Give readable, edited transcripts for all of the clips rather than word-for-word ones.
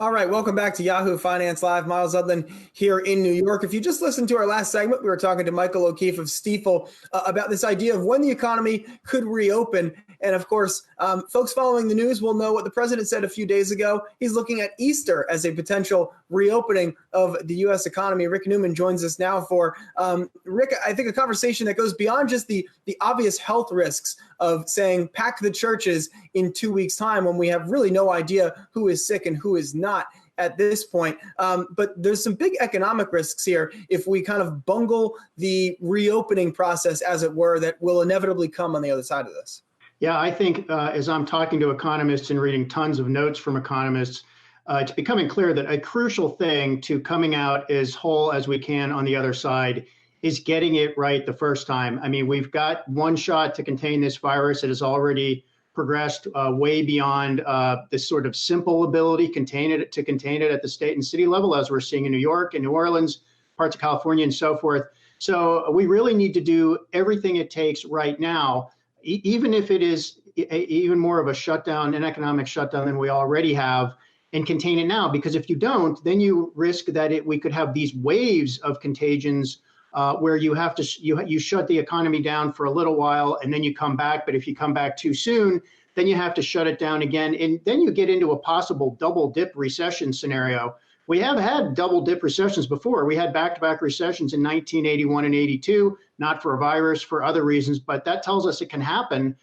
All right, welcome back to Yahoo Finance Live. Miles Udland here in New York. If you just listened to our last segment, we were talking to Michael O'Keefe of Stifel about this idea of when the economy could reopen. And of course, folks following the news will know what the president said a few days ago. He's looking at Easter as a potential reopening of the U.S. economy. Rick Newman joins us now for, Rick, I think a conversation that goes beyond just the obvious health risks of saying pack the churches in 2 weeks' time when we have really no idea who is sick and who is not at this point. But there's some big economic risks here if we kind of bungle the reopening process, as it were, that will inevitably come on the other side of this. Yeah, I think as I'm talking to economists and reading tons of notes from economists, it's becoming clear that a crucial thing to coming out as whole as we can on the other side is getting it right the first time. I mean, we've got one shot to contain this virus. It has already progressed way beyond this sort of simple ability to contain it at the state and city level, as we're seeing in New York and New Orleans, parts of California, and so forth. So we really need to do everything it takes right now, even if it is even more of a shutdown, an economic shutdown than we already have, and contain it now. Because if you don't, then you risk that we could have these waves of contagions where you have to you shut the economy down for a little while and then you come back. But if you come back too soon, then you have to shut it down again. And then you get into a possible double dip recession scenario. We have had double dip recessions before. We had back-to-back recessions in 1981 and 82, not for a virus, for other reasons, but that tells us it can happen.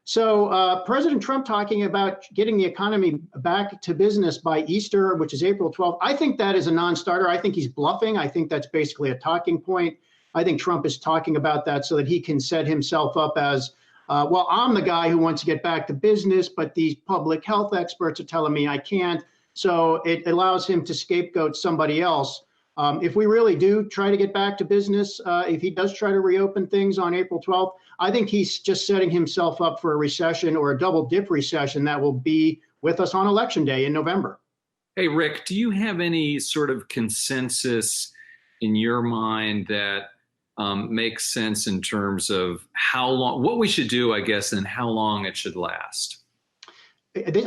So President Trump talking about getting the economy back to business by Easter, which is April 12th, I think that is a non-starter. I think he's bluffing. I think that's basically a talking point. I think Trump is talking about that so that he can set himself up as, well, I'm the guy who wants to get back to business, but these public health experts are telling me I can't. So it allows him to scapegoat somebody else. If we really do try to get back to business, if he does try to reopen things on April 12th, I think he's just setting himself up for a recession or a double dip recession that will be with us on Election Day in November. Hey, Rick, do you have any sort of consensus in your mind that makes sense in terms of how long, what we should do, I guess, and how long it should last?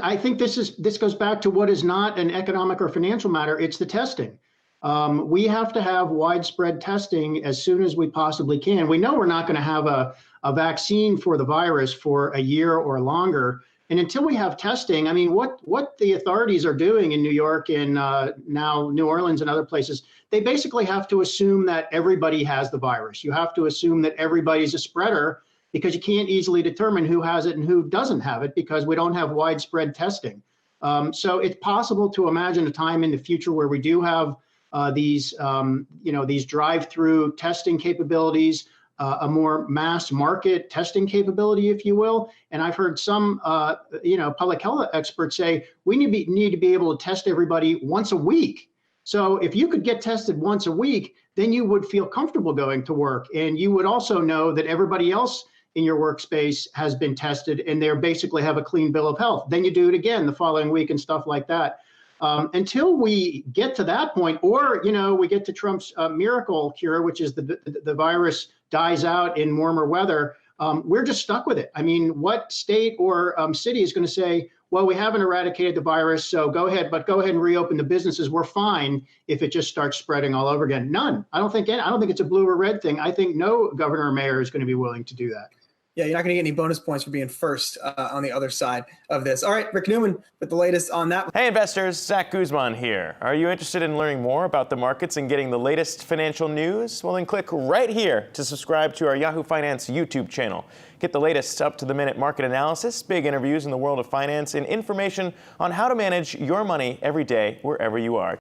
I think this goes back to what is not an economic or financial matter. It's the testing. We have to have widespread testing as soon as we possibly can. We know we're not going to have a vaccine for the virus for a year or longer. And until we have testing, I mean, what the authorities are doing in New York and now New Orleans and other places, they basically have to assume that everybody has the virus. You have to assume that everybody's a spreader because you can't easily determine who has it and who doesn't have it because we don't have widespread testing. So it's possible to imagine a time in the future where we do have these drive-through testing capabilities, a more mass market testing capability, if you will. And I've heard some, public health experts say we need to be able to test everybody once a week. So if you could get tested once a week, then you would feel comfortable going to work, and you would also know that everybody else in your workspace has been tested and they basically have a clean bill of health. Then you do it again the following week and stuff like that. Until we get to that point, or we get to Trump's miracle cure, which is the virus dies out in warmer weather, we're just stuck with it. I mean, what state or city is going to say, well, we haven't eradicated the virus, so go ahead and reopen the businesses. We're fine if it just starts spreading all over again. None. I don't think it's a blue or red thing. I think no governor or mayor is going to be willing to do that. Yeah, you're not going to get any bonus points for being first on the other side of this. All right, Rick Newman with the latest on that. Hey investors, Zach Guzman here. Are you interested in learning more about the markets and getting the latest financial news? Well, then click right here to subscribe to our Yahoo Finance YouTube channel. Get the latest up-to-the-minute market analysis, big interviews in the world of finance, and information on how to manage your money every day wherever you are.